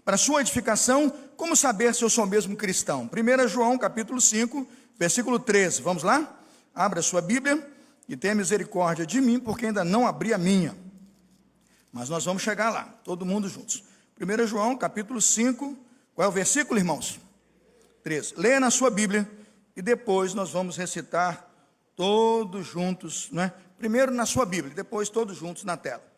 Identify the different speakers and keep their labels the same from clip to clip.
Speaker 1: para sua edificação. Como saber se eu sou mesmo cristão? 1 João capítulo 5, versículo 13. Vamos lá? Abra a sua Bíblia e tenha misericórdia de mim, porque ainda não abri a minha. Mas nós vamos chegar lá, todo mundo juntos. 1 João capítulo 5, qual é o versículo, irmãos? 13. Leia na sua Bíblia e depois nós vamos recitar todos juntos, não é? Primeiro na sua Bíblia, depois todos juntos na tela.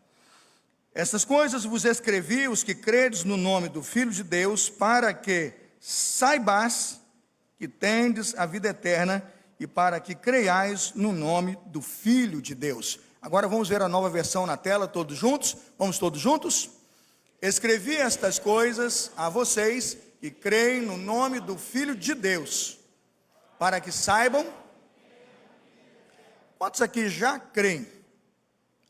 Speaker 1: Essas coisas vos escrevi, os que credes no nome do Filho de Deus, para que saibais que tendes a vida eterna e para que creiais no nome do Filho de Deus. Agora vamos ver a nova versão na tela, todos juntos. Vamos todos juntos? Escrevi estas coisas a vocês que creem no nome do Filho de Deus, para que saibam. Quantos aqui já creem?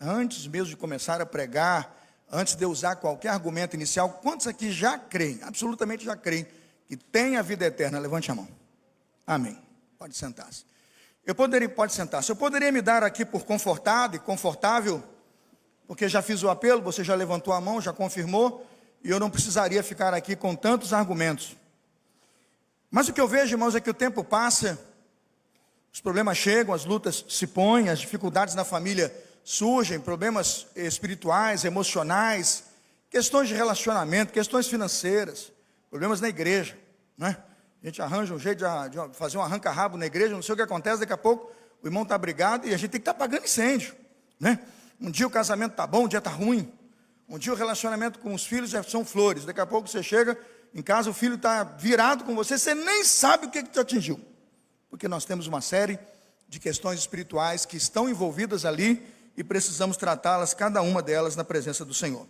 Speaker 1: Antes mesmo de começar a pregar, antes de usar qualquer argumento inicial, quantos aqui já creem, absolutamente já creem, que tem a vida eterna? Levante a mão. Amém. Pode sentar-se. Pode sentar-se. Eu poderia me dar aqui por confortado e confortável, porque já fiz o apelo, você já levantou a mão, já confirmou, e eu não precisaria ficar aqui com tantos argumentos. Mas o que eu vejo, irmãos, é que o tempo passa, os problemas chegam, as lutas se põem, as dificuldades na família surgem, problemas espirituais, emocionais, questões de relacionamento, questões financeiras, problemas na igreja, não é? A gente arranja um jeito de fazer um arranca-rabo na igreja, não sei o que acontece, daqui a pouco o irmão está brigado e a gente tem que estar apagando incêndio, né? Um dia o casamento está bom, um dia está ruim, um dia o relacionamento com os filhos já são flores, daqui a pouco você chega em casa, o filho está virado com você, você nem sabe o que te atingiu, porque nós temos uma série de questões espirituais que estão envolvidas ali e precisamos tratá-las, cada uma delas, na presença do Senhor.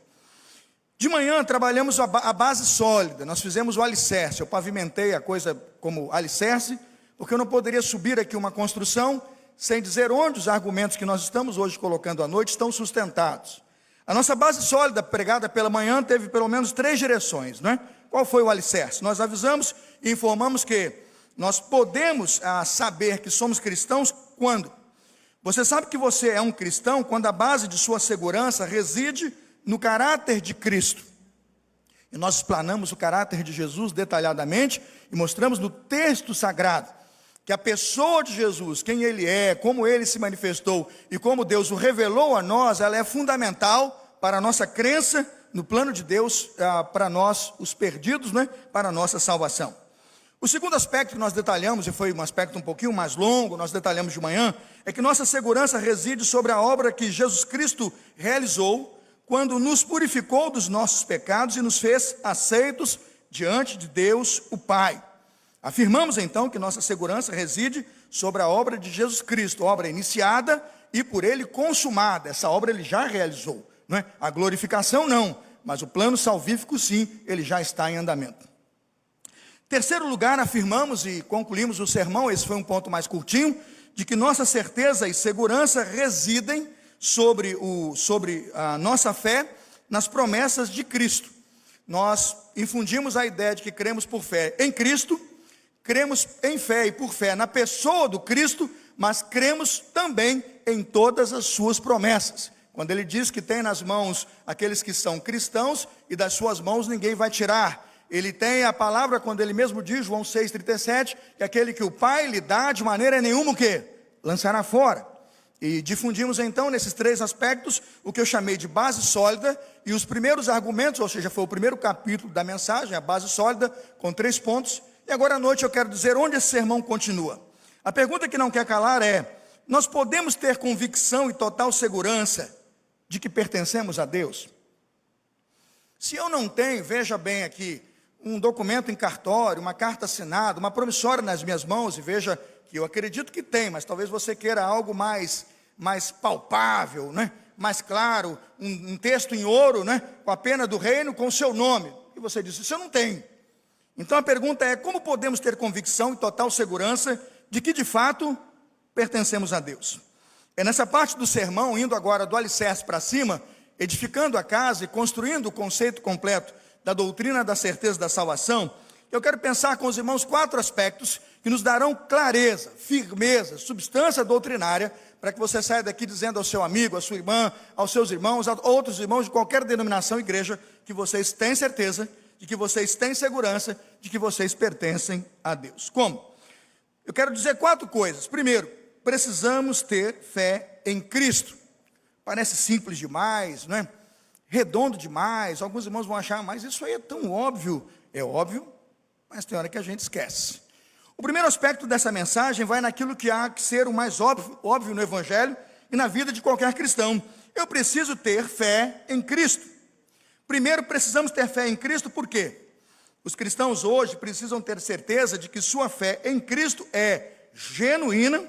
Speaker 1: De manhã trabalhamos a base sólida, nós fizemos o alicerce, eu pavimentei a coisa como alicerce, porque eu não poderia subir aqui uma construção sem dizer onde os argumentos que nós estamos hoje colocando à noite estão sustentados. A nossa base sólida, pregada pela manhã, teve pelo menos 3 direções, não é? Qual foi o alicerce? Nós avisamos e informamos que nós podemos saber que somos cristãos quando? Você sabe que você é um cristão quando a base de sua segurança reside no caráter de Cristo. E nós explanamos o caráter de Jesus detalhadamente e mostramos no texto sagrado que a pessoa de Jesus, quem Ele é, como Ele se manifestou e como Deus o revelou a nós, ela é fundamental para a nossa crença no plano de Deus, para nós, os perdidos, né, para a nossa salvação. O segundo aspecto que nós detalhamos, e foi um aspecto um pouquinho mais longo, nós detalhamos de manhã, é que nossa segurança reside sobre a obra que Jesus Cristo realizou, quando nos purificou dos nossos pecados e nos fez aceitos diante de Deus, o Pai. Afirmamos então que nossa segurança reside sobre a obra de Jesus Cristo, obra iniciada e por Ele consumada. Essa obra Ele já realizou, não é? A glorificação não, mas o plano salvífico sim, ele já está em andamento. Terceiro lugar, afirmamos e concluímos o sermão, esse foi um ponto mais curtinho, de que nossa certeza e segurança residem sobre a nossa fé nas promessas de Cristo. Nós infundimos a ideia de que cremos por fé em Cristo, cremos em fé e por fé na pessoa do Cristo, mas cremos também em todas as suas promessas. Quando ele diz que tem nas mãos aqueles que são cristãos e das suas mãos ninguém vai tirar. Ele tem a palavra quando ele mesmo diz, João 6,37, que aquele que o Pai lhe dá de maneira nenhuma o quê? Lançará fora. E difundimos então nesses 3 aspectos o que eu chamei de base sólida e os primeiros argumentos, ou seja, foi o primeiro capítulo da mensagem, a base sólida, com 3 pontos. E agora à noite eu quero dizer onde esse sermão continua. A pergunta que não quer calar é, nós podemos ter convicção e total segurança de que pertencemos a Deus? Se eu não tenho, veja bem aqui, um documento em cartório, uma carta assinada, uma promissória nas minhas mãos, e veja que eu acredito que tem, mas talvez você queira algo mais palpável, né? Mais claro, um texto em ouro, né? Com a pena do reino, com o seu nome. E você diz, isso eu não tenho. Então a pergunta é, como podemos ter convicção e total segurança de que de fato pertencemos a Deus? É nessa parte do sermão, indo agora do alicerce para cima, edificando a casa e construindo o conceito completo da doutrina da certeza da salvação, eu quero pensar com os irmãos 4 aspectos que nos darão clareza, firmeza, substância doutrinária, para que você saia daqui dizendo ao seu amigo, à sua irmã, aos seus irmãos, a outros irmãos de qualquer denominação, igreja, que vocês têm certeza de que vocês têm segurança, de que vocês pertencem a Deus. Como? Eu quero dizer 4 coisas. Primeiro, precisamos ter fé em Cristo. Parece simples demais, não é? Redondo demais. Alguns irmãos vão achar, mas isso aí é tão óbvio. É óbvio, mas tem hora que a gente esquece. O primeiro aspecto dessa mensagem vai naquilo que há que ser o mais óbvio no Evangelho e na vida de qualquer cristão. Eu preciso ter fé em Cristo. Primeiro, precisamos ter fé em Cristo, por quê? Os cristãos hoje precisam ter certeza de que sua fé em Cristo é genuína,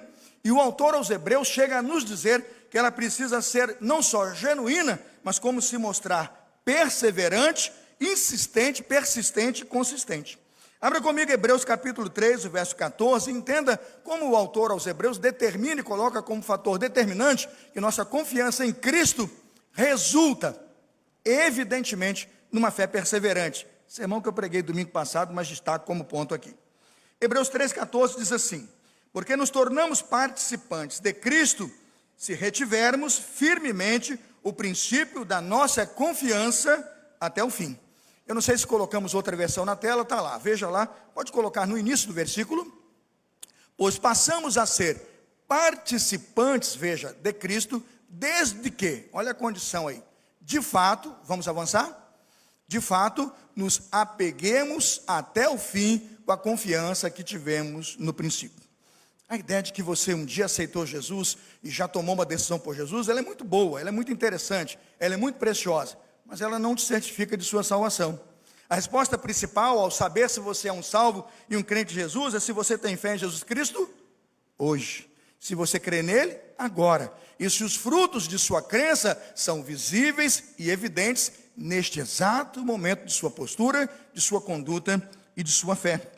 Speaker 1: e o autor aos Hebreus chega a nos dizer que ela precisa ser não só genuína, mas como se mostrar perseverante, insistente, persistente e consistente. Abra comigo Hebreus capítulo 3, o verso 14, e entenda como o autor aos Hebreus determina e coloca como fator determinante que nossa confiança em Cristo resulta, evidentemente, numa fé perseverante. Sermão que eu preguei domingo passado, mas destaco como ponto aqui. Hebreus 3,14 diz assim: porque nos tornamos participantes de Cristo, se retivermos firmemente o princípio da nossa confiança até o fim. Eu não sei se colocamos outra versão na tela, está lá, veja lá, pode colocar no início do versículo. Pois passamos a ser participantes, veja, de Cristo, desde que, olha a condição aí, de fato, vamos avançar? De fato, nos apeguemos até o fim com a confiança que tivemos no princípio. A ideia de que você um dia aceitou Jesus e já tomou uma decisão por Jesus, ela é muito boa, ela é muito interessante, ela é muito preciosa, mas ela não te certifica de sua salvação. A resposta principal ao saber se você é um salvo e um crente de Jesus é se você tem fé em Jesus Cristo hoje. Se você crê nele, agora. E se os frutos de sua crença são visíveis e evidentes neste exato momento de sua postura, de sua conduta e de sua fé.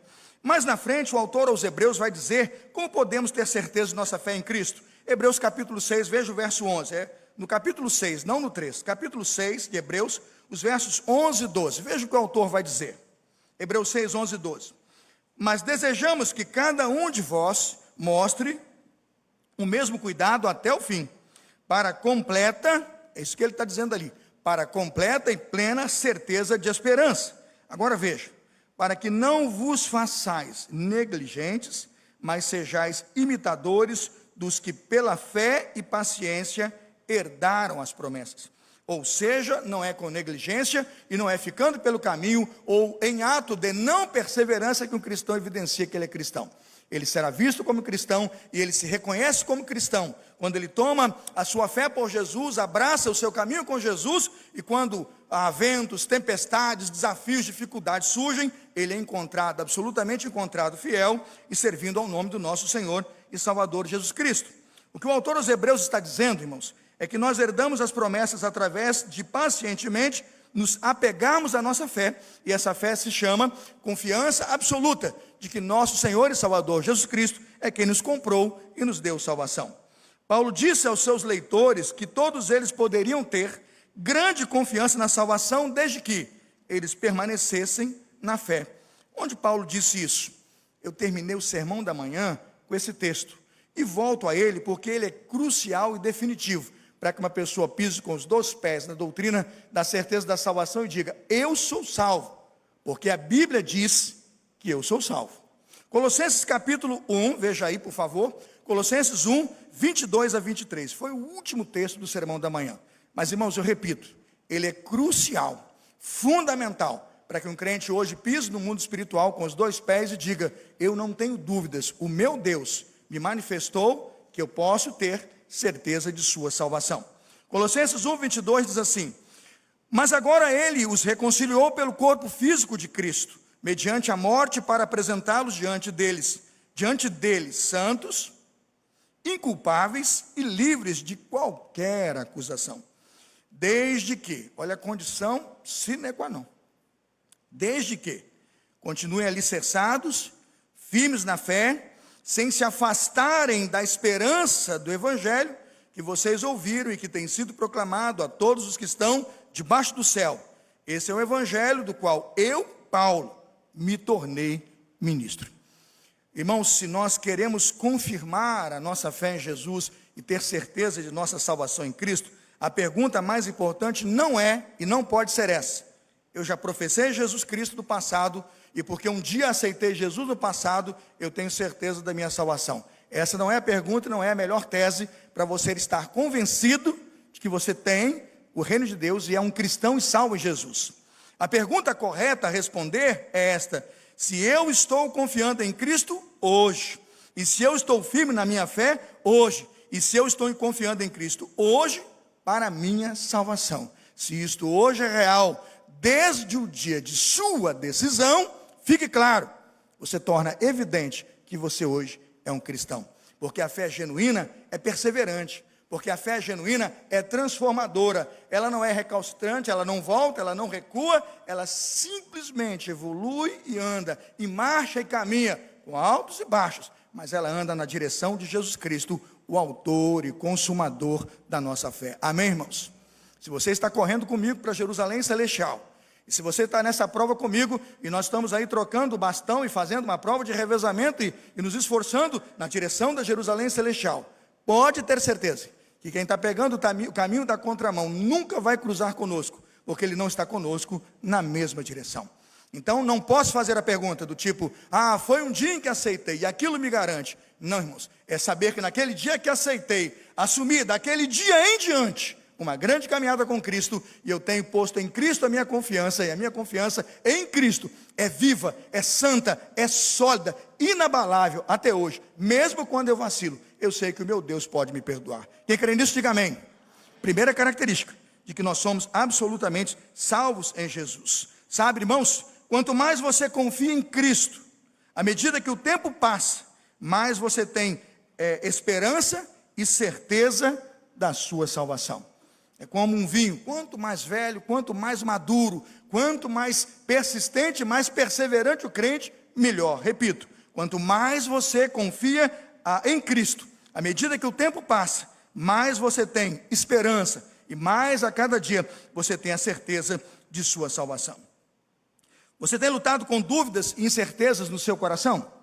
Speaker 1: Mais na frente, o autor aos Hebreus vai dizer como podemos ter certeza de nossa fé em Cristo. Hebreus capítulo 6, veja o verso 11. No capítulo 6, não no 3. Capítulo 6 de Hebreus, os versos 11 e 12. Veja o que o autor vai dizer. Hebreus 6, 11 e 12. Mas desejamos que cada um de vós mostre o mesmo cuidado até o fim, para completa, é isso que ele está dizendo ali, para completa e plena certeza de esperança. Agora veja, para que não vos façais negligentes, mas sejais imitadores dos que pela fé e paciência herdaram as promessas. Ou seja, não é com negligência e não é ficando pelo caminho ou em ato de não perseverança que um cristão evidencia que ele é cristão. Ele será visto como cristão e ele se reconhece como cristão quando ele toma a sua fé por Jesus, abraça o seu caminho com Jesus, e quando ventos, tempestades, desafios, dificuldades surgem, ele é encontrado, absolutamente encontrado fiel e servindo ao nome do nosso Senhor e Salvador Jesus Cristo. O que o autor aos Hebreus está dizendo, irmãos, é que nós herdamos as promessas através de pacientemente nos apegarmos à nossa fé, e essa fé se chama confiança absoluta de que nosso Senhor e Salvador Jesus Cristo é quem nos comprou e nos deu salvação. Paulo disse aos seus leitores que todos eles poderiam ter grande confiança na salvação desde que eles permanecessem na fé. Onde Paulo disse isso? Eu terminei o sermão da manhã com esse texto e volto a ele porque ele é crucial e definitivo para que uma pessoa pise com os 2 pés na doutrina da certeza da salvação e diga: eu sou salvo, porque a Bíblia diz que eu sou salvo. Colossenses capítulo 1, veja aí por favor, Colossenses 1, 22 a 23, foi o último texto do sermão da manhã, mas irmãos, eu repito, ele é crucial, fundamental, para que um crente hoje pise no mundo espiritual com os 2 pés e diga: eu não tenho dúvidas, o meu Deus me manifestou que eu posso ter certeza de sua salvação. Colossenses 1, 22 diz assim: mas agora ele os reconciliou pelo corpo físico de Cristo, mediante a morte, para apresentá-los diante deles santos, inculpáveis e livres de qualquer acusação, desde que, olha a condição sine qua non, desde que continuem alicerçados, firmes na fé, sem se afastarem da esperança do Evangelho que vocês ouviram e que tem sido proclamado a todos os que estão debaixo do céu. Esse é o Evangelho do qual eu, Paulo, me tornei ministro. Irmãos, se nós queremos confirmar a nossa fé em Jesus e ter certeza de nossa salvação em Cristo, a pergunta mais importante não é e não pode ser essa: eu já professei Jesus Cristo no passado, e porque um dia aceitei Jesus no passado, eu tenho certeza da minha salvação. Essa não é a pergunta, não é a melhor tese para você estar convencido de que você tem o reino de Deus e é um cristão e salvo em Jesus. A pergunta correta a responder é esta: se eu estou confiando em Cristo hoje, e se eu estou firme na minha fé hoje, e se eu estou confiando em Cristo hoje para a minha salvação, se isto hoje é real, desde o dia de sua decisão, fique claro, você torna evidente que você hoje é um cristão, porque a fé genuína é perseverante, porque a fé genuína é transformadora, ela não é recalcitrante, ela não volta, ela não recua, ela simplesmente evolui e anda, e marcha e caminha, com altos e baixos, mas ela anda na direção de Jesus Cristo, o autor e consumador da nossa fé. Amém, irmãos? Se você está correndo comigo para Jerusalém Celestial, e se você está nessa prova comigo, e nós estamos aí trocando o bastão e fazendo uma prova de revezamento e nos esforçando na direção da Jerusalém Celestial, pode ter certeza que quem está pegando o caminho da contramão nunca vai cruzar conosco, porque ele não está conosco na mesma direção. Então não posso fazer a pergunta do tipo, foi um dia em que aceitei e aquilo me garante. Não, irmãos, é saber que naquele dia que aceitei, assumi daquele dia em diante uma grande caminhada com Cristo, e eu tenho posto em Cristo a minha confiança, e a minha confiança em Cristo é viva, é santa, é sólida, inabalável até hoje. Mesmo quando eu vacilo, eu sei que o meu Deus pode me perdoar. Quem crê nisso, diga amém. Primeira característica de que nós somos absolutamente salvos em Jesus. Sabe, irmãos, quanto mais você confia em Cristo, à medida que o tempo passa, mais você tem esperança e certeza da sua salvação. É como um vinho, quanto mais velho, quanto mais maduro, quanto mais persistente, mais perseverante o crente, melhor. Repito, quanto mais você confia em Cristo, à medida que o tempo passa, mais você tem esperança, e mais a cada dia você tem a certeza de sua salvação. Você tem lutado com dúvidas e incertezas no seu coração?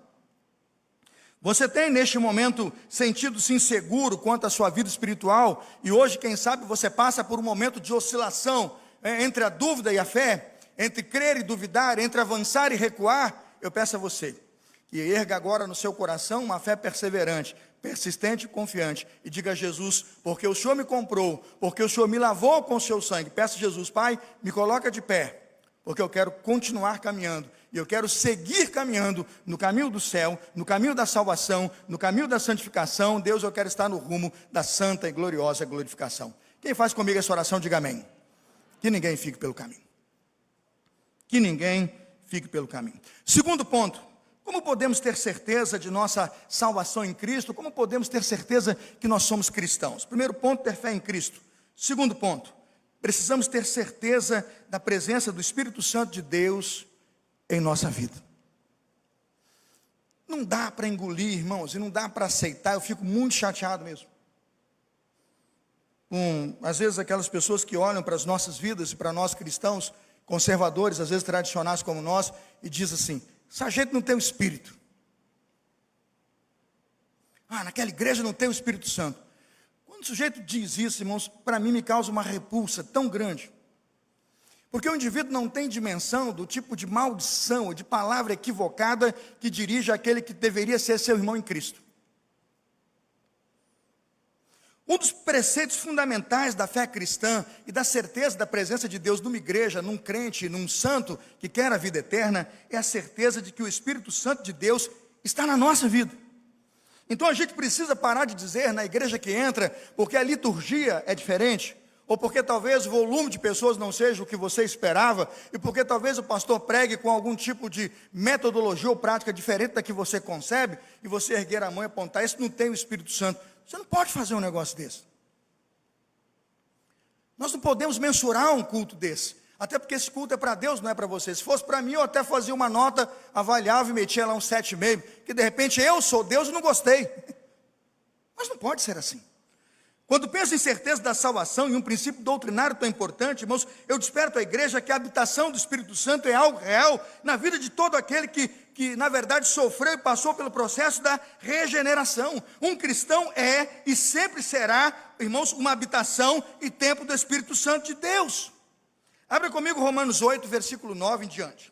Speaker 1: Você tem neste momento sentido-se inseguro quanto à sua vida espiritual, e hoje, quem sabe, você passa por um momento de oscilação entre a dúvida e a fé, entre crer e duvidar, entre avançar e recuar? Eu peço a você que erga agora no seu coração uma fé perseverante, persistente e confiante, e diga a Jesus: porque o Senhor me comprou, porque o Senhor me lavou com o seu sangue. Peça a Jesus: Pai, me coloca de pé, porque eu quero continuar caminhando, e eu quero seguir caminhando no caminho do céu, no caminho da salvação, no caminho da santificação. Deus, eu quero estar no rumo da santa e gloriosa glorificação. Quem faz comigo essa oração, diga amém. Que ninguém fique pelo caminho. Que ninguém fique pelo caminho. Segundo ponto: como podemos ter certeza de nossa salvação em Cristo? Como podemos ter certeza que nós somos cristãos? Primeiro ponto, ter fé em Cristo. Segundo ponto, precisamos ter certeza da presença do Espírito Santo de Deus em nossa vida. Não dá para engolir, irmãos, e não dá para aceitar. Eu fico muito chateado mesmo. Às vezes aquelas pessoas que olham para as nossas vidas e para nós cristãos, conservadores, às vezes tradicionais como nós, e diz assim: essa gente não tem o Espírito. Naquela igreja não tem o Espírito Santo. Quando o sujeito diz isso, irmãos, para mim me causa uma repulsa tão grande. Porque o indivíduo não tem dimensão do tipo de maldição, de palavra equivocada que dirige àquele que deveria ser seu irmão em Cristo. Um dos preceitos fundamentais da fé cristã e da certeza da presença de Deus numa igreja, num crente, num santo que quer a vida eterna, é a certeza de que o Espírito Santo de Deus está na nossa vida. Então a gente precisa parar de dizer na igreja que entra, porque a liturgia é diferente, ou porque talvez o volume de pessoas não seja o que você esperava, e porque talvez o pastor pregue com algum tipo de metodologia ou prática diferente da que você concebe, e você erguer a mão e apontar: isso não tem o Espírito Santo. Você não pode fazer um negócio desse. Nós não podemos mensurar um culto desse, até porque esse culto é para Deus, não é para você. Se fosse para mim, eu até fazia uma nota, avaliava e metia lá um 7,5, que de repente eu sou Deus e não gostei. Mas não pode ser assim. Quando penso em certeza da salvação e um princípio doutrinário tão importante, irmãos, eu desperto a igreja que a habitação do Espírito Santo é algo real na vida de todo aquele que na verdade sofreu e passou pelo processo da regeneração. Um cristão é e sempre será, irmãos, uma habitação e templo do Espírito Santo de Deus. Abra comigo Romanos 8, versículo 9 em diante.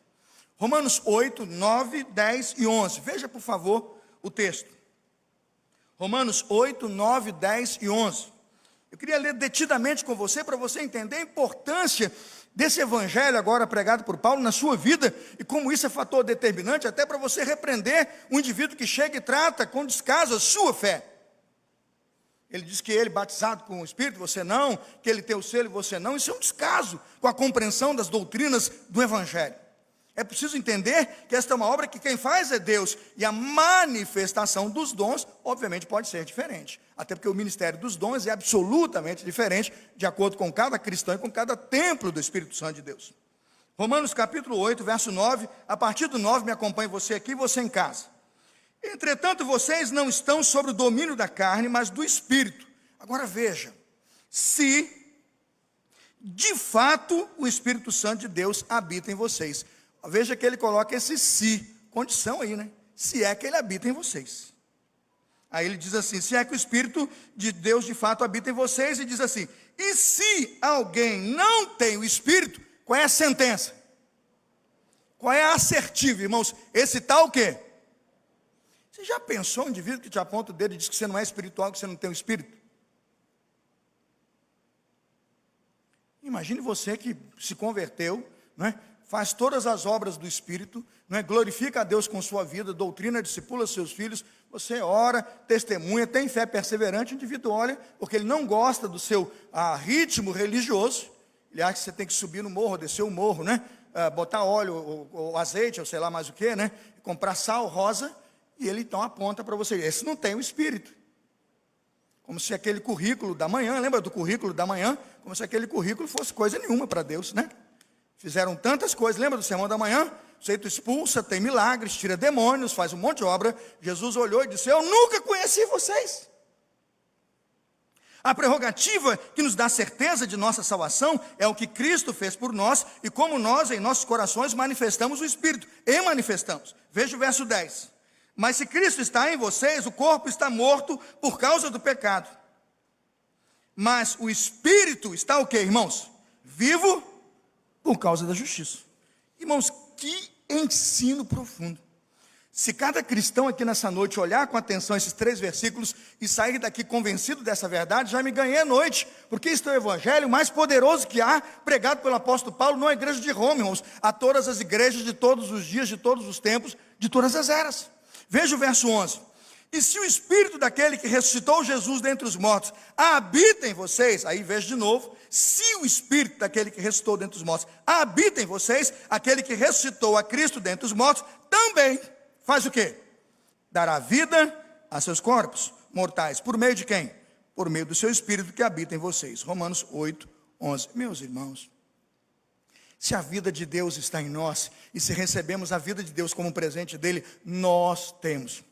Speaker 1: Romanos 8, 9, 10 e 11. Veja, por favor, o texto. Romanos 8, 9, 10 e 11. Eu queria ler detidamente com você, para você entender a importância desse evangelho agora pregado por Paulo na sua vida, e como isso é fator determinante, até para você repreender um indivíduo que chega e trata com descaso a sua fé. Ele diz que ele batizado com o Espírito, você não, que ele tem o selo e você não. Isso é um descaso com a compreensão das doutrinas do evangelho. É preciso entender que esta é uma obra que quem faz é Deus, e a manifestação dos dons, obviamente, pode ser diferente, até porque o ministério dos dons é absolutamente diferente, de acordo com cada cristão e com cada templo do Espírito Santo de Deus. Romanos capítulo 8, verso 9, a partir do 9, me acompanhe você aqui e você em casa. Entretanto, vocês não estão sob o domínio da carne, mas do Espírito. Agora veja, se de fato o Espírito Santo de Deus habita em vocês. Veja que ele coloca esse se, condição aí, né? Se é que ele habita em vocês. Aí ele diz assim, se é que o Espírito de Deus de fato habita em vocês, e diz assim, e se alguém não tem o Espírito, qual é a sentença? Qual é a assertiva, irmãos? Esse tal o quê? Você já pensou um indivíduo que te aponta o dedo e diz que você não é espiritual, que você não tem o Espírito? Imagine você que se converteu, não é? Faz todas as obras do Espírito, não é? Glorifica a Deus com sua vida, doutrina, discipula seus filhos, você ora, testemunha, tem fé perseverante, o indivíduo olha, porque ele não gosta do seu ritmo religioso, ele acha que você tem que subir no morro, descer o morro, né? Botar óleo, ou azeite, ou sei lá mais o que, né? Comprar sal rosa, e ele então aponta para você, esse não tem o Espírito. Como se aquele currículo da manhã, lembra do currículo da manhã? Como se aquele currículo fosse coisa nenhuma para Deus, né? Fizeram tantas coisas, lembra do sermão da manhã? O sujeito expulsa, tem milagres, tira demônios, faz um monte de obra. Jesus olhou e disse, eu nunca conheci vocês. A prerrogativa que nos dá certeza de nossa salvação é o que Cristo fez por nós, e como nós em nossos corações manifestamos o Espírito, e manifestamos. Veja o verso 10. Mas se Cristo está em vocês, o corpo está morto por causa do pecado. Mas o Espírito está o quê, irmãos? Vivo por causa da justiça. Irmãos, que ensino profundo. Se cada cristão aqui nessa noite olhar com atenção esses 3 versículos e sair daqui convencido dessa verdade, já me ganhei a noite, porque este é o evangelho mais poderoso que há, pregado pelo apóstolo Paulo, não à igreja de Roma, irmãos, a todas as igrejas de todos os dias, de todos os tempos, de todas as eras. Veja o verso 11. E se o Espírito daquele que ressuscitou Jesus dentre os mortos habita em vocês, aí veja de novo, se o Espírito daquele que ressuscitou dentre os mortos habita em vocês, aquele que ressuscitou a Cristo dentre os mortos, também faz o quê? Dará vida a seus corpos mortais. Por meio de quem? Por meio do seu Espírito que habita em vocês. Romanos 8, 11. Meus irmãos, se a vida de Deus está em nós, e se recebemos a vida de Deus como um presente dele, nós temos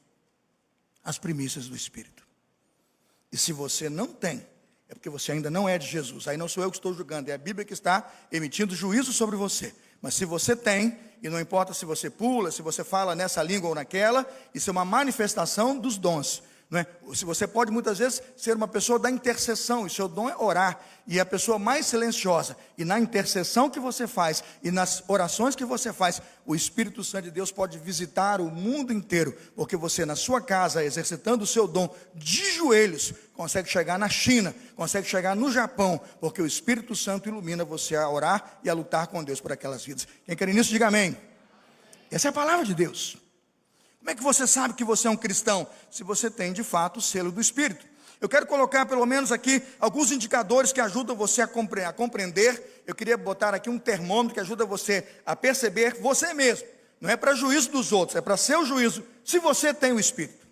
Speaker 1: as primícias do Espírito. E se você não tem, é porque você ainda não é de Jesus. Aí não sou eu que estou julgando, é a Bíblia que está emitindo juízo sobre você. Mas se você tem, e não importa se você pula, se você fala nessa língua ou naquela, isso é uma manifestação dos dons. Não é? Se você pode muitas vezes ser uma pessoa da intercessão, e seu dom é orar, e a pessoa mais silenciosa, e na intercessão que você faz, e nas orações que você faz, o Espírito Santo de Deus pode visitar o mundo inteiro, porque você na sua casa, exercitando o seu dom de joelhos, consegue chegar na China, consegue chegar no Japão, porque o Espírito Santo ilumina você a orar e a lutar com Deus por aquelas vidas. Quem quer nisso, diga amém. Essa é a palavra de Deus. Como é que você sabe que você é um cristão? Se você tem de fato o selo do Espírito. Eu quero colocar pelo menos aqui alguns indicadores que ajudam você a compreender. Eu queria botar aqui um termômetro que ajuda você a perceber você mesmo. Não é para juízo dos outros, é para seu juízo, se você tem o Espírito.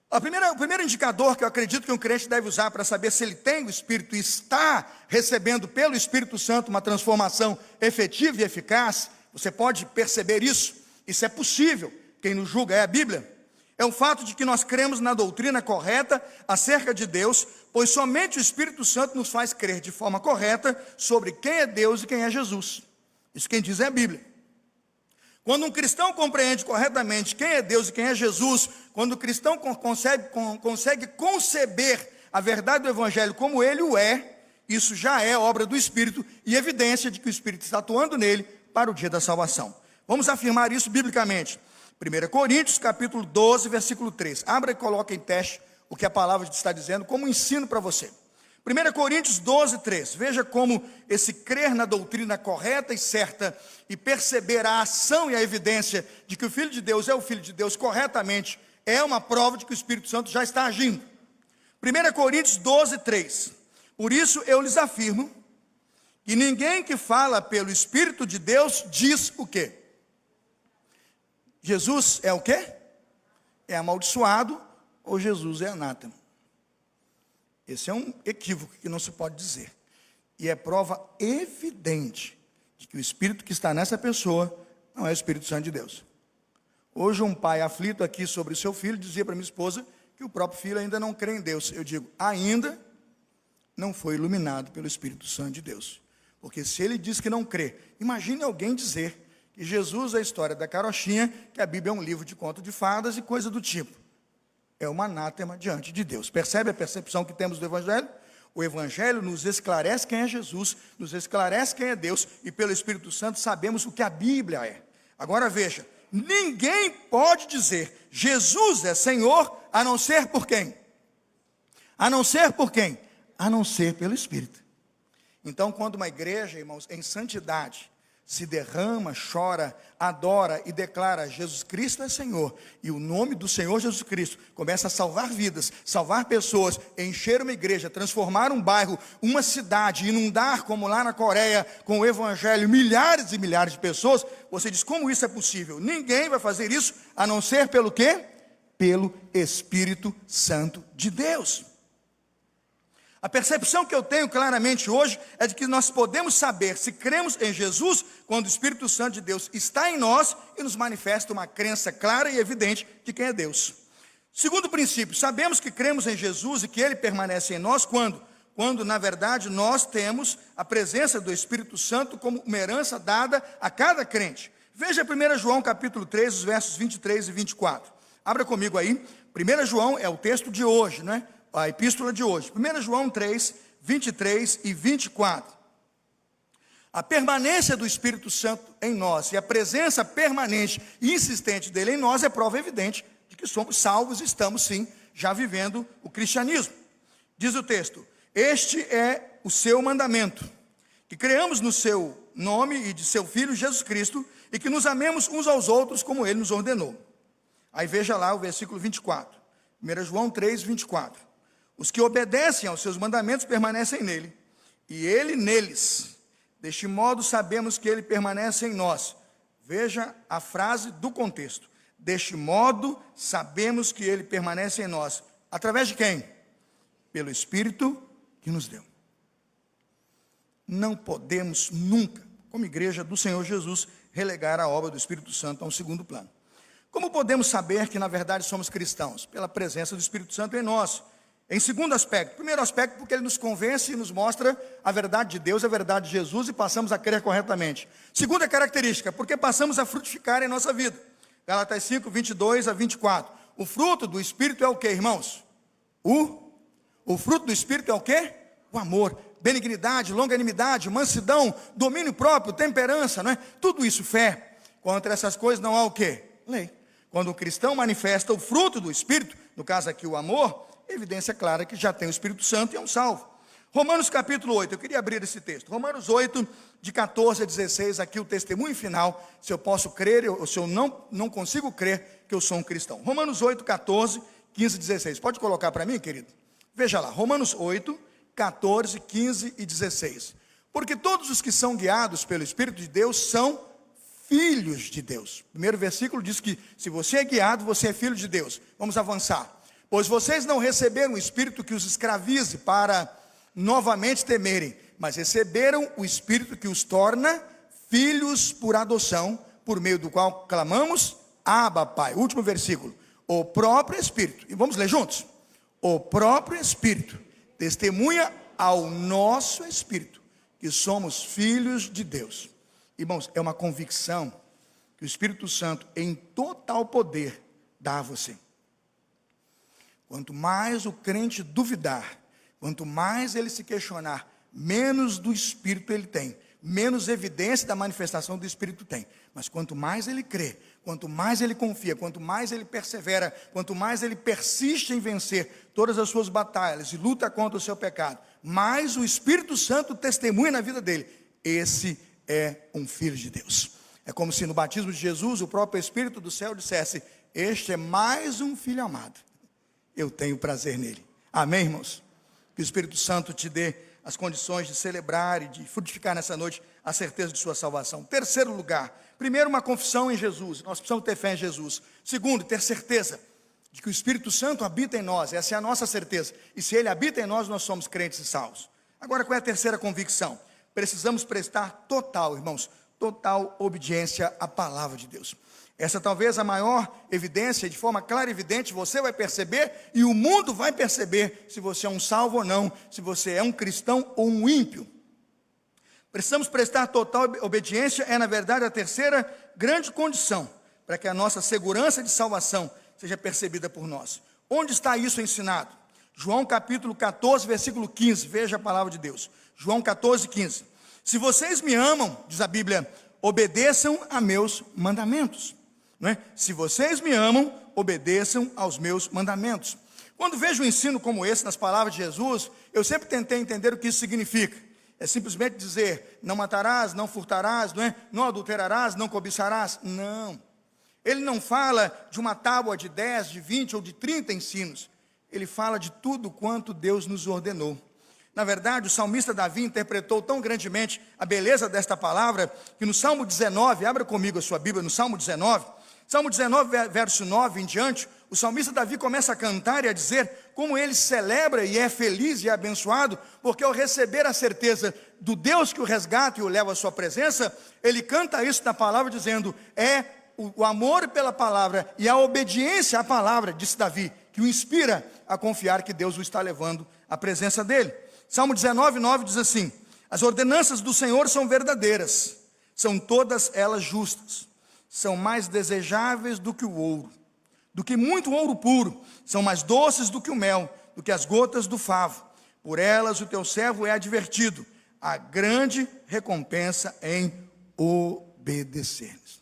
Speaker 1: O primeiro indicador que eu acredito que um crente deve usar para saber se ele tem o Espírito e está recebendo pelo Espírito Santo uma transformação efetiva e eficaz, você pode perceber isso. Isso é possível. Quem nos julga é a Bíblia. É o fato de que nós cremos na doutrina correta acerca de Deus, pois somente o Espírito Santo nos faz crer de forma correta sobre quem é Deus e quem é Jesus. Isso quem diz é a Bíblia. Quando um cristão compreende corretamente quem é Deus e quem é Jesus, quando o cristão consegue conceber a verdade do Evangelho como ele o é, isso já é obra do Espírito e evidência de que o Espírito está atuando nele para o dia da salvação. Vamos afirmar isso biblicamente. 1 Coríntios, capítulo 12, versículo 3. Abra e coloque em teste o que a palavra está dizendo, como ensino para você. 1 Coríntios 12, 3. Veja como esse crer na doutrina correta e certa e perceber a ação e a evidência de que o Filho de Deus é o Filho de Deus corretamente é uma prova de que o Espírito Santo já está agindo. 1 Coríntios 12, 3. Por isso eu lhes afirmo que ninguém que fala pelo Espírito de Deus diz o quê? Jesus é o quê? É amaldiçoado ou Jesus é anátema. Esse é um equívoco que não se pode dizer. E é prova evidente de que o Espírito que está nessa pessoa não é o Espírito Santo de Deus. Hoje um pai aflito aqui sobre o seu filho dizia para minha esposa que o próprio filho ainda não crê em Deus. Eu digo, ainda não foi iluminado pelo Espírito Santo de Deus. Porque se ele diz que não crê, imagine alguém dizer que Jesus é a história da carochinha, que a Bíblia é um livro de conto de fadas e coisa do tipo. É uma anátema diante de Deus. Percebe a percepção que temos do Evangelho? O Evangelho nos esclarece quem é Jesus, nos esclarece quem é Deus, e pelo Espírito Santo sabemos o que a Bíblia é. Agora veja, ninguém pode dizer Jesus é Senhor, a não ser por quem? A não ser por quem? A não ser pelo Espírito. Então, quando uma igreja, irmãos, em santidade, se derrama, chora, adora e declara Jesus Cristo é Senhor, e o nome do Senhor Jesus Cristo começa a salvar vidas, salvar pessoas, encher uma igreja, transformar um bairro, uma cidade, inundar, como lá na Coreia, com o Evangelho, milhares e milhares de pessoas, você diz, como isso é possível? Ninguém vai fazer isso, a não ser pelo quê? Pelo Espírito Santo de Deus. A percepção que eu tenho claramente hoje é de que nós podemos saber se cremos em Jesus quando o Espírito Santo de Deus está em nós e nos manifesta uma crença clara e evidente de quem é Deus. Segundo princípio, sabemos que cremos em Jesus e que Ele permanece em nós quando na verdade nós temos a presença do Espírito Santo como uma herança dada a cada crente. Veja 1 João capítulo 3, os versos 23 e 24. Abra comigo aí. 1 João é o texto de hoje, não é? A epístola de hoje, 1 João 3, 23 e 24. A permanência do Espírito Santo em nós e a presença permanente e insistente dele em nós é prova evidente de que somos salvos e estamos sim já vivendo o cristianismo. Diz o texto, este é o seu mandamento, que creamos no seu nome e de seu Filho Jesus Cristo e que nos amemos uns aos outros como ele nos ordenou. Aí veja lá o versículo 24, 1 João 3, 24. Os que obedecem aos seus mandamentos permanecem nele, e ele neles. Deste modo sabemos que ele permanece em nós. Veja a frase do contexto. Deste modo sabemos que ele permanece em nós. Através de quem? Pelo Espírito que nos deu. Não podemos nunca, como igreja do Senhor Jesus, relegar a obra do Espírito Santo a um segundo plano. Como podemos saber que na verdade somos cristãos? Pela presença do Espírito Santo em nós. Em segundo aspecto, primeiro aspecto, porque ele nos convence e nos mostra a verdade de Deus, a verdade de Jesus e passamos a crer corretamente. Segunda característica, porque passamos a frutificar em nossa vida. Gálatas 5, 22 a 24. O fruto do Espírito é o que, irmãos? O fruto do Espírito é o que? O amor, benignidade, longanimidade, mansidão, domínio próprio, temperança, não é? Tudo isso, fé. Contra essas coisas não há o que? Lei. Quando o cristão manifesta o fruto do Espírito, no caso aqui o amor, evidência clara que já tem o Espírito Santo e é um salvo. Romanos capítulo 8, eu queria abrir esse texto. Romanos 8, de 14 a 16, aqui o testemunho final, se eu posso crer ou se eu não consigo crer que eu sou um cristão. Romanos 8, 14, 15 e 16. Pode colocar para mim, querido? Veja lá, Romanos 8, 14, 15 e 16. Porque todos os que são guiados pelo Espírito de Deus são filhos de Deus. O primeiro versículo diz que se você é guiado, você é filho de Deus. Vamos avançar. Pois vocês não receberam o Espírito que os escravize para novamente temerem, mas receberam o Espírito que os torna filhos por adoção, por meio do qual clamamos, Abba, Pai. Último versículo. O próprio Espírito, e vamos ler juntos. O próprio Espírito testemunha ao nosso Espírito que somos filhos de Deus. Irmãos, é uma convicção que o Espírito Santo, em total poder, dá a você. Quanto mais o crente duvidar, quanto mais ele se questionar, menos do Espírito ele tem, menos evidência da manifestação do Espírito tem. Mas quanto mais ele crê, quanto mais ele confia, quanto mais ele persevera, quanto mais ele persiste em vencer todas as suas batalhas e luta contra o seu pecado, mais o Espírito Santo testemunha na vida dele: esse é um filho de Deus. É como se no batismo de Jesus o próprio Espírito do céu dissesse: este é mais um filho amado, eu tenho prazer nele. Amém, irmãos? Que o Espírito Santo te dê as condições de celebrar e de frutificar nessa noite a certeza de sua salvação. Terceiro lugar, primeiro, uma confissão em Jesus. Nós precisamos ter fé em Jesus. Segundo, ter certeza de que o Espírito Santo habita em nós. Essa é a nossa certeza. E se ele habita em nós, nós somos crentes e salvos. Agora, qual é a terceira convicção? Precisamos prestar total, irmãos, total obediência à palavra de Deus. Essa talvez a maior evidência, de forma clara e evidente, você vai perceber e o mundo vai perceber se você é um salvo ou não, se você é um cristão ou um ímpio. Precisamos prestar total obediência, é na verdade a terceira grande condição para que a nossa segurança de salvação seja percebida por nós. Onde está isso ensinado? João capítulo 14, versículo 15, veja a palavra de Deus. João 14, 15. Se vocês me amam, diz a Bíblia, obedeçam a meus mandamentos. Não é? Se vocês me amam, obedeçam aos meus mandamentos. Quando vejo um ensino como esse nas palavras de Jesus, eu sempre tentei entender o que isso significa. É simplesmente dizer: não matarás, não furtarás, não é? Não adulterarás, não cobiçarás. Não. Ele não fala de uma tábua de 10, de 20 ou de 30 ensinos. Ele fala de tudo quanto Deus nos ordenou. Na verdade, o salmista Davi interpretou tão grandemente a beleza desta palavra, que no Salmo 19, abra comigo a sua Bíblia, no Salmo 19, verso 9 em diante, o salmista Davi começa a cantar e a dizer como ele celebra e é feliz e é abençoado, porque ao receber a certeza do Deus que o resgata e o leva à sua presença, ele canta isso na palavra dizendo: é o amor pela palavra e a obediência à palavra, disse Davi, que o inspira a confiar que Deus o está levando à presença dele. Salmo 19, 9 diz assim: as ordenanças do Senhor são verdadeiras, são todas elas justas, são mais desejáveis do que o ouro, do que muito ouro puro, são mais doces do que o mel, do que as gotas do favo. Por elas o teu servo é advertido, a grande recompensa em obedecer-lhes.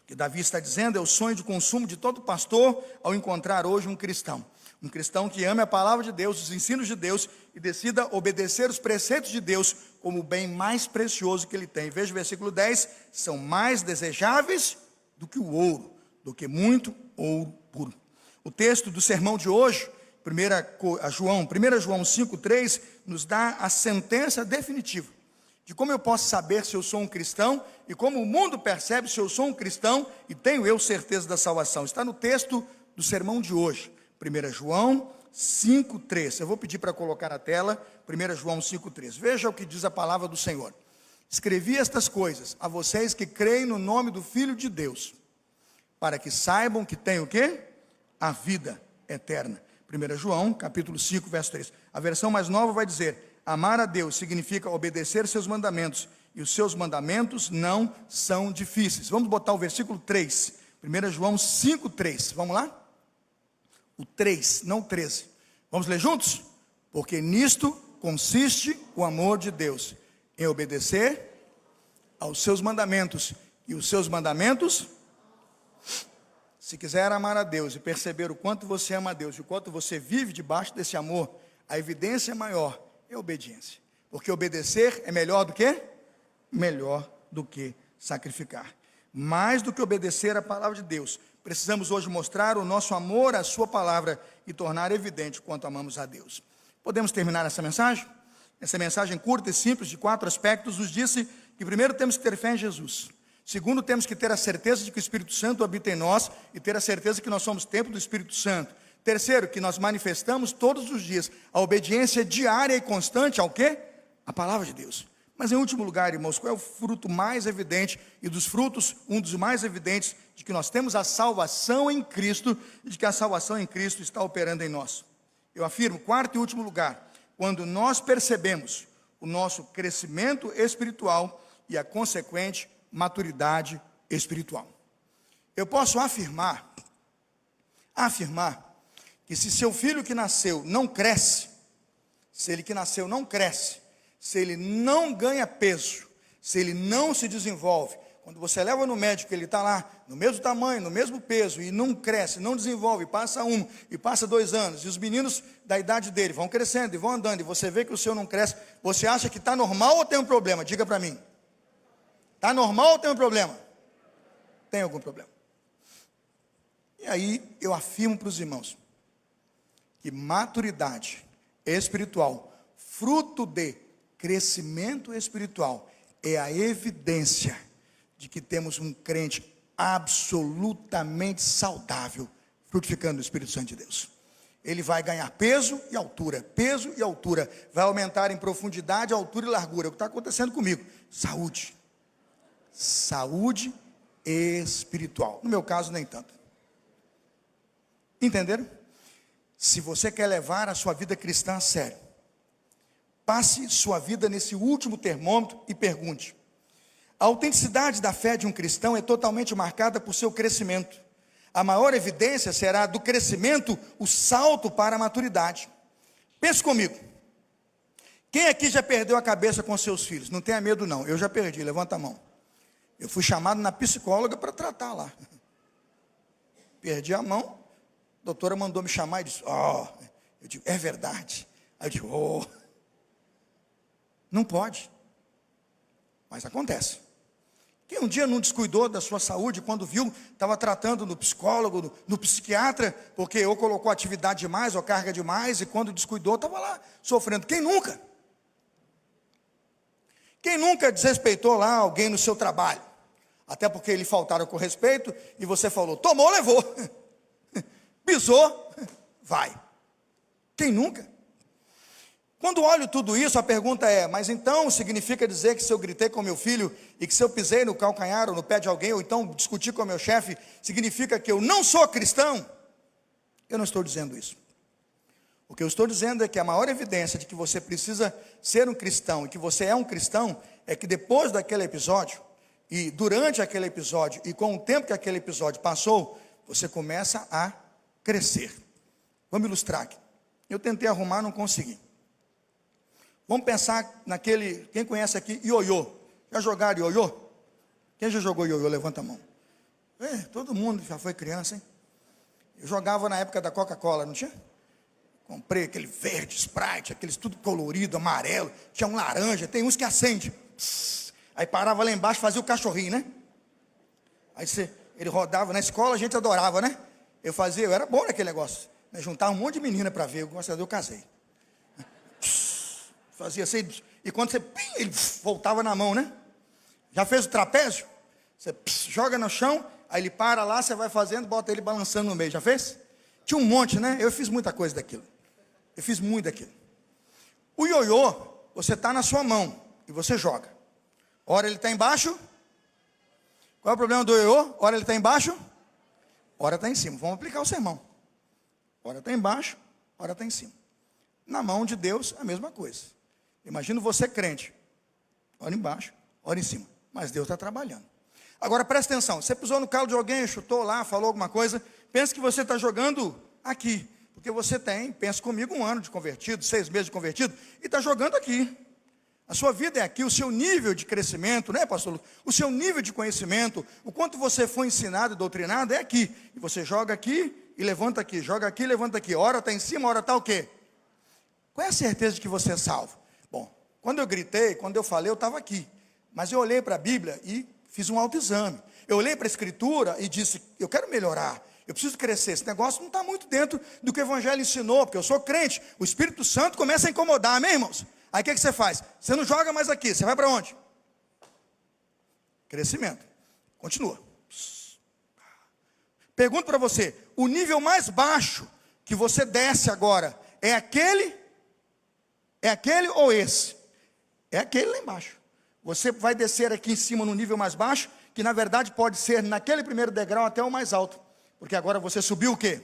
Speaker 1: O que Davi está dizendo é o sonho de consumo de todo pastor ao encontrar hoje um cristão que ame a palavra de Deus, os ensinos de Deus e decida obedecer os preceitos de Deus como o bem mais precioso que ele tem. Veja o versículo 10, são mais desejáveis do que o ouro, do que muito ouro puro. O texto do sermão de hoje, 1 João 5,3, nos dá a sentença definitiva de como eu posso saber se eu sou um cristão e como o mundo percebe se eu sou um cristão e tenho eu certeza da salvação. Está no texto do sermão de hoje, 1 João 5,3. Eu vou pedir para colocar na tela 1 João 5,3. Veja o que diz a palavra do Senhor. Escrevi estas coisas a vocês que creem no nome do Filho de Deus, para que saibam que tem o quê? A vida eterna. 1 João, capítulo 5, verso 3. A versão mais nova vai dizer: amar a Deus significa obedecer seus mandamentos, e os seus mandamentos não são difíceis. Vamos botar o versículo 3. 1 João 5, 3. Vamos lá? O 3, não o 13. Vamos ler juntos? Porque nisto consiste o amor de Deus, em obedecer aos seus mandamentos. E os seus mandamentos, se quiser amar a Deus e perceber o quanto você ama a Deus e o quanto você vive debaixo desse amor, a evidência maior é a obediência. Porque obedecer é melhor do que? Melhor do que sacrificar. Mais do que obedecer a palavra de Deus, precisamos hoje mostrar o nosso amor à sua palavra e tornar evidente o quanto amamos a Deus. Podemos terminar essa mensagem? Essa mensagem curta e simples de 4 aspectos nos disse que primeiro temos que ter fé em Jesus. Segundo, temos que ter a certeza de que o Espírito Santo habita em nós e ter a certeza que nós somos templo do Espírito Santo. Terceiro, que nós manifestamos todos os dias a obediência diária e constante ao quê? A palavra de Deus. Mas em último lugar, irmãos, qual é o fruto mais evidente e dos frutos, um dos mais evidentes, de que nós temos a salvação em Cristo e de que a salvação em Cristo está operando em nós? Eu afirmo, quarto e último lugar, quando nós percebemos o nosso crescimento espiritual e a consequente maturidade espiritual. Eu posso afirmar que se seu filho que nasceu não cresce, se ele que nasceu não cresce, se ele não ganha peso, se ele não se desenvolve, quando você leva no médico, ele está lá, no mesmo tamanho, no mesmo peso, e não cresce, não desenvolve, passa 1, e passa 2 anos, e os meninos da idade dele vão crescendo e vão andando, e você vê que o seu não cresce, você acha que está normal ou tem um problema? Diga para mim. Está normal ou tem um problema? Tem algum problema. E aí eu afirmo para os irmãos, que maturidade espiritual, fruto de crescimento espiritual, é a evidência de que temos um crente absolutamente saudável, frutificando no Espírito Santo de Deus. Ele vai ganhar peso e altura, vai aumentar em profundidade, altura e largura. O que está acontecendo comigo? Saúde espiritual. No meu caso, nem tanto. Entenderam? Se você quer levar a sua vida cristã a sério, passe sua vida nesse último termômetro e pergunte: a autenticidade da fé de um cristão é totalmente marcada por seu crescimento. A maior evidência será do crescimento, o salto para a maturidade. Pense comigo. Quem aqui já perdeu a cabeça com seus filhos? Não tenha medo não, eu já perdi, levanta a mão. Eu fui chamado na psicóloga para tratar lá. Perdi a mão, a doutora mandou me chamar e disse: eu digo, é verdade. Aí eu digo, não pode. Mas acontece. Quem um dia não descuidou da sua saúde, quando viu, estava tratando no psicólogo, no psiquiatra, porque ou colocou atividade demais, ou carga demais, e quando descuidou, estava lá sofrendo. Quem nunca? Quem nunca desrespeitou lá alguém no seu trabalho? Até porque lhe faltaram com respeito, e você falou, tomou, levou. Pisou, vai. Quem nunca? Quando olho tudo isso, a pergunta é, mas então significa dizer que se eu gritei com meu filho, e que se eu pisei no calcanhar ou no pé de alguém, ou então discuti com meu chefe, significa que eu não sou cristão? Eu não estou dizendo isso. O que eu estou dizendo é que a maior evidência de que você precisa ser um cristão, e que você é um cristão, é que depois daquele episódio, e durante aquele episódio, e com o tempo que aquele episódio passou, você começa a crescer. Vamos ilustrar aqui. Eu tentei arrumar, não consegui. Vamos pensar naquele, quem conhece aqui, ioiô. Já jogaram ioiô? Quem já jogou ioiô? Levanta a mão. Todo mundo já foi criança, hein? Eu jogava na época da Coca-Cola, não tinha? Comprei aquele verde, Sprite, aqueles tudo colorido, amarelo, tinha um laranja, tem uns que acende. Aí parava lá embaixo, fazia o cachorrinho, né? Aí ele rodava, na escola a gente adorava, né? Eu era bom naquele negócio. Né? Juntava um monte de menina para ver, eu casei. Fazia assim, e quando você, ele voltava na mão, né? Já fez o trapézio? Você joga no chão, aí ele para lá, você vai fazendo, bota ele balançando no meio, já fez? Tinha um monte, né? Eu fiz muita coisa daquilo. Eu fiz muito daquilo. O ioiô, você está na sua mão, e você joga. Ora ele está embaixo. Qual é o problema do ioiô? Ora ele está embaixo, ora está em cima. Vamos aplicar o sermão. Ora está embaixo, ora está em cima. Na mão de Deus, a mesma coisa. Imagina você crente, ora embaixo, ora em cima, mas Deus está trabalhando. Agora presta atenção, você pisou no calo de alguém, chutou lá, falou alguma coisa, pensa que você está jogando aqui, porque você tem, pensa comigo, 1 ano de convertido, 6 meses de convertido, e está jogando aqui. A sua vida é aqui, o seu nível de crescimento, né, pastor Lu? O seu nível de conhecimento, o quanto você foi ensinado e doutrinado é aqui, e você joga aqui e levanta aqui, joga aqui e levanta aqui, ora está em cima, ora está o quê? Qual é a certeza de que você é salvo? Bom, quando eu gritei, quando eu falei, eu estava aqui. Mas eu olhei para a Bíblia e fiz um autoexame. Eu olhei para a Escritura e disse, eu quero melhorar, eu preciso crescer. Esse negócio não está muito dentro do que o Evangelho ensinou, porque eu sou crente. O Espírito Santo começa a incomodar, amém, irmãos? Aí o que você faz? Você não joga mais aqui, você vai para onde? Crescimento. Continua. Pergunto para você, o nível mais baixo que você desce agora, é aquele ou esse? É aquele lá embaixo. Você vai descer aqui em cima no nível mais baixo, que na verdade pode ser naquele primeiro degrau até o mais alto. Porque agora você subiu o quê?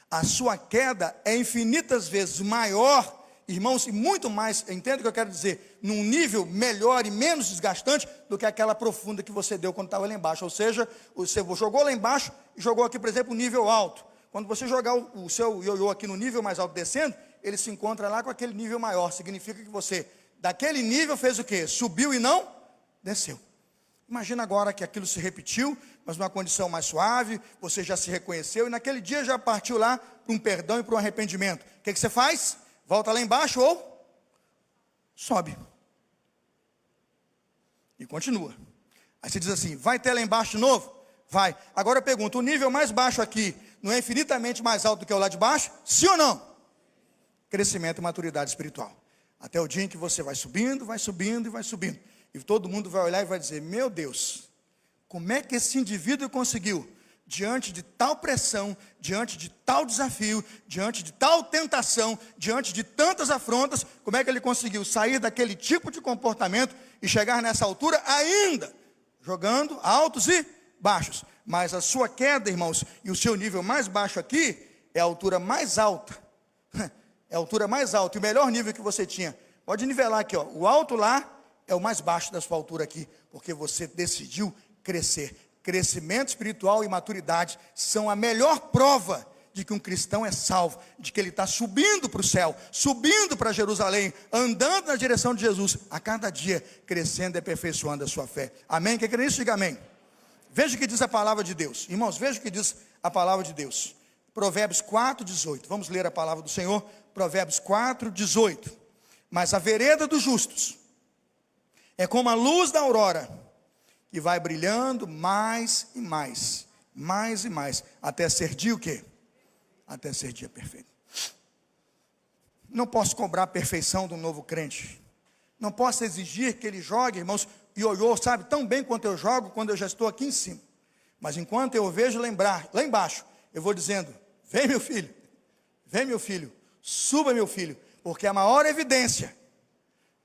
Speaker 1: A sua queda é infinitas vezes maior, irmãos, e muito mais, entende o que eu quero dizer? Num nível melhor e menos desgastante do que aquela profunda que você deu quando estava lá embaixo. Ou seja, você jogou lá embaixo e jogou aqui, por exemplo, um nível alto. Quando você jogar o seu ioiô aqui no nível mais alto descendo, ele se encontra lá com aquele nível maior. Significa que você daquele nível fez o quê? Subiu e não desceu. Imagina agora que aquilo se repetiu, mas numa condição mais suave, você já se reconheceu, e naquele dia já partiu lá para um perdão e para um arrependimento. O que você faz? Volta lá embaixo ou sobe. E continua. Aí você diz assim, vai ter lá embaixo de novo? Vai. Agora eu pergunto, o nível mais baixo aqui não é infinitamente mais alto do que o lá de baixo? Sim ou não? Crescimento e maturidade espiritual. Até o dia em que você vai subindo e vai subindo. E todo mundo vai olhar e vai dizer, meu Deus, como é que esse indivíduo conseguiu, diante de tal pressão, diante de tal desafio, diante de tal tentação, diante de tantas afrontas, como é que ele conseguiu sair daquele tipo de comportamento e chegar nessa altura ainda, jogando altos e baixos. Mas a sua queda, irmãos, e o seu nível mais baixo aqui, é a altura mais alta. É a altura mais alta, e o melhor nível que você tinha. Pode nivelar aqui, ó. O alto lá é o mais baixo da sua altura aqui, porque você decidiu crescer. Crescimento espiritual e maturidade são a melhor prova de que um cristão é salvo, de que ele está subindo para o céu, subindo para Jerusalém, andando na direção de Jesus, a cada dia, crescendo e aperfeiçoando a sua fé. Amém? Quem crê nisso, diga amém. Veja o que diz a palavra de Deus. Irmãos, veja o que diz a palavra de Deus. Provérbios 4:18. Vamos ler a palavra do Senhor. Provérbios 4:18. Mas a vereda dos justos é como a luz da aurora, que vai brilhando mais e mais, mais e mais, até ser dia o quê? Até ser dia perfeito. Não posso cobrar a perfeição do novo crente. Não posso exigir que ele jogue, irmãos, ioiô, sabe, tão bem quanto eu jogo, quando eu já estou aqui em cima. Mas enquanto eu vejo lembrar, lá embaixo, eu vou dizendo, vem meu filho, suba meu filho, porque a maior evidência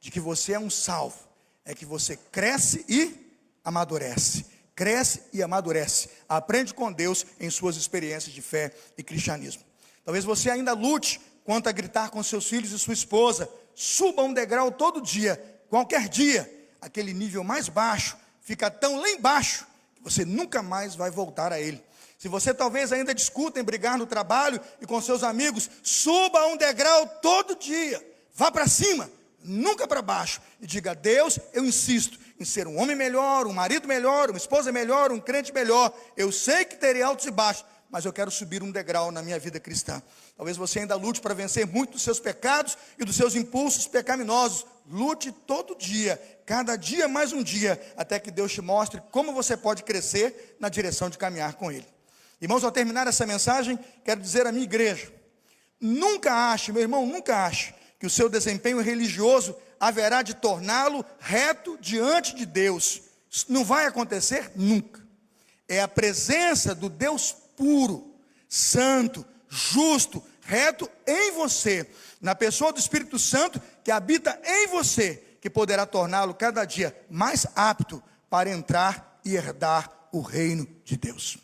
Speaker 1: de que você é um salvo, é que você cresce e amadurece. Cresce e amadurece. Aprende com Deus em suas experiências de fé e cristianismo. Talvez você ainda lute quanto a gritar com seus filhos e sua esposa. Suba um degrau todo dia, qualquer dia. Aquele nível mais baixo fica tão lá embaixo que você nunca mais vai voltar a ele. Se você talvez ainda discuta em brigar no trabalho e com seus amigos, suba um degrau todo dia. Vá para cima, nunca para baixo. E diga, Deus, eu insisto em ser um homem melhor, um marido melhor, uma esposa melhor, um crente melhor. Eu sei que terei altos e baixos, mas eu quero subir um degrau na minha vida cristã. Talvez você ainda lute para vencer muito dos seus pecados e dos seus impulsos pecaminosos. Lute todo dia, cada dia mais um dia, até que Deus te mostre como você pode crescer na direção de caminhar com Ele. Irmãos, ao terminar essa mensagem, quero dizer à minha igreja, nunca ache, meu irmão, nunca ache que o seu desempenho religioso haverá de torná-lo reto diante de Deus. Isso não vai acontecer nunca. É a presença do Deus puro, santo, justo, reto em você, na pessoa do Espírito Santo que habita em você, que poderá torná-lo cada dia mais apto para entrar e herdar o reino de Deus.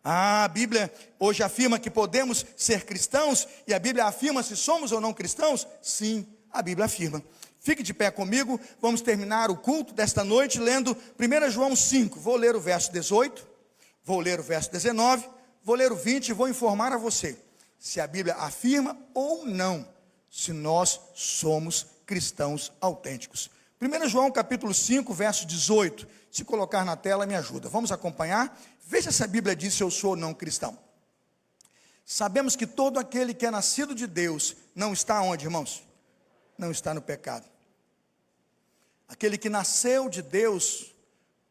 Speaker 1: A Bíblia hoje afirma que podemos ser cristãos, e a Bíblia afirma se somos ou não cristãos? Sim, a Bíblia afirma. Fique de pé comigo, vamos terminar o culto desta noite lendo 1 João 5, vou ler o verso 18, vou ler o verso 19, vou ler o 20 e vou informar a você, se a Bíblia afirma ou não, se nós somos cristãos autênticos. 1 João capítulo 5, verso 18, se colocar na tela me ajuda, vamos acompanhar, veja se a Bíblia diz se eu sou ou não cristão. Sabemos que todo aquele que é nascido de Deus, não está onde, irmãos? Não está no pecado. Aquele que nasceu de Deus,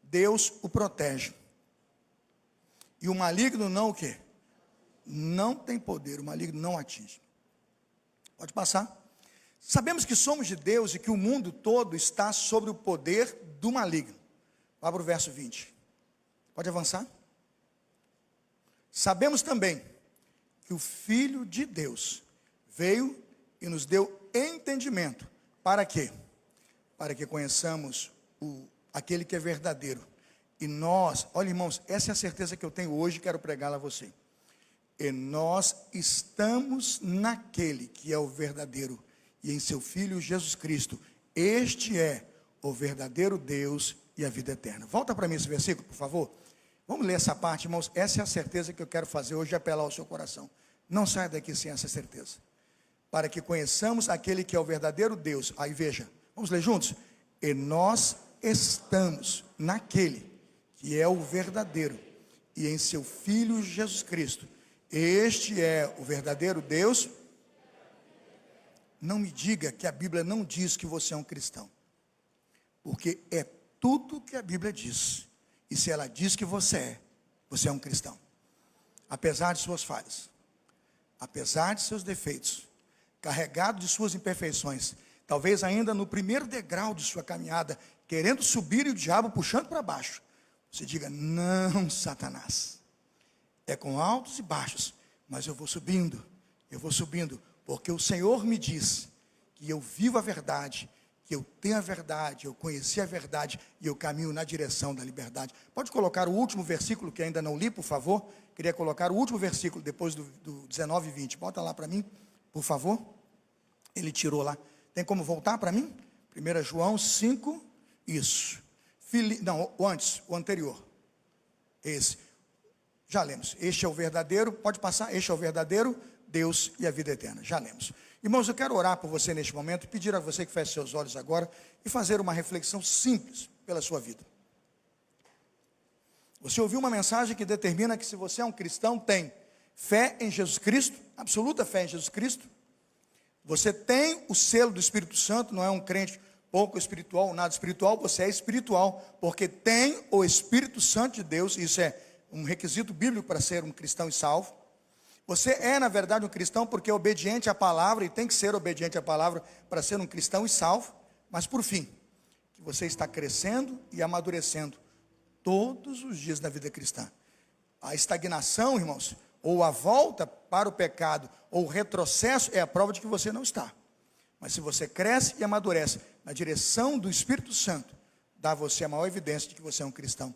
Speaker 1: Deus o protege. E o maligno não o quê? Não tem poder, o maligno não atinge. Pode passar. Sabemos que somos de Deus e que o mundo todo está sobre o poder do maligno. Vá para o verso 20. Pode avançar. Sabemos também que o Filho de Deus veio e nos deu entendimento. Para quê? Para que conheçamos aquele que é verdadeiro. E nós, olha irmãos, essa é a certeza que eu tenho hoje e quero pregá-la a você. E nós estamos naquele que é o verdadeiro e em seu Filho Jesus Cristo. Este é o verdadeiro Deus e a vida eterna. Volta para mim esse versículo, por favor. Vamos ler essa parte, irmãos. Essa é a certeza que eu quero fazer hoje e apelar ao seu coração. Não saia daqui sem essa certeza. para que conheçamos aquele que é o verdadeiro Deus. Aí veja, vamos ler juntos? E nós estamos naquele que é o verdadeiro, e em seu Filho Jesus Cristo. Este é o verdadeiro Deus. Não me diga que a Bíblia não diz que você é um cristão, porque é tudo que a Bíblia diz. E se ela diz que você é um cristão, apesar de suas falhas, apesar de seus defeitos, carregado de suas imperfeições, talvez ainda no primeiro degrau de sua caminhada, querendo subir e o diabo puxando para baixo, você diga: não, Satanás, é com altos e baixos, mas eu vou subindo, porque o Senhor me diz que eu vivo a verdade, que eu tenho a verdade, eu conheci a verdade e eu caminho na direção da liberdade. Pode colocar o último versículo que ainda não li, por favor? Queria colocar o último versículo depois do 19 e 20. Bota lá para mim, por favor. Ele tirou lá. Tem como voltar para mim? 1 João 5, isso. Não, o anterior. Esse. Já lemos. Este é o verdadeiro, pode passar, este é o verdadeiro Deus e a vida eterna. Já lemos. Irmãos, eu quero orar por você neste momento e pedir a você que feche seus olhos agora e fazer uma reflexão simples pela sua vida. Você ouviu uma mensagem que determina que se você é um cristão, tem fé em Jesus Cristo, absoluta fé em Jesus Cristo. Você tem o selo do Espírito Santo, não é um crente pouco espiritual ou nada espiritual, você é espiritual, porque tem o Espírito Santo de Deus, isso é um requisito bíblico para ser um cristão e salvo. Você é, na verdade, um cristão porque é obediente à palavra, e tem que ser obediente à palavra para ser um cristão e salvo. Mas por fim, que você está crescendo e amadurecendo todos os dias da vida cristã. A estagnação, irmãos, ou a volta para o pecado, ou o retrocesso, é a prova de que você não está. Mas se você cresce e amadurece na direção do Espírito Santo, dá a você a maior evidência de que você é um cristão.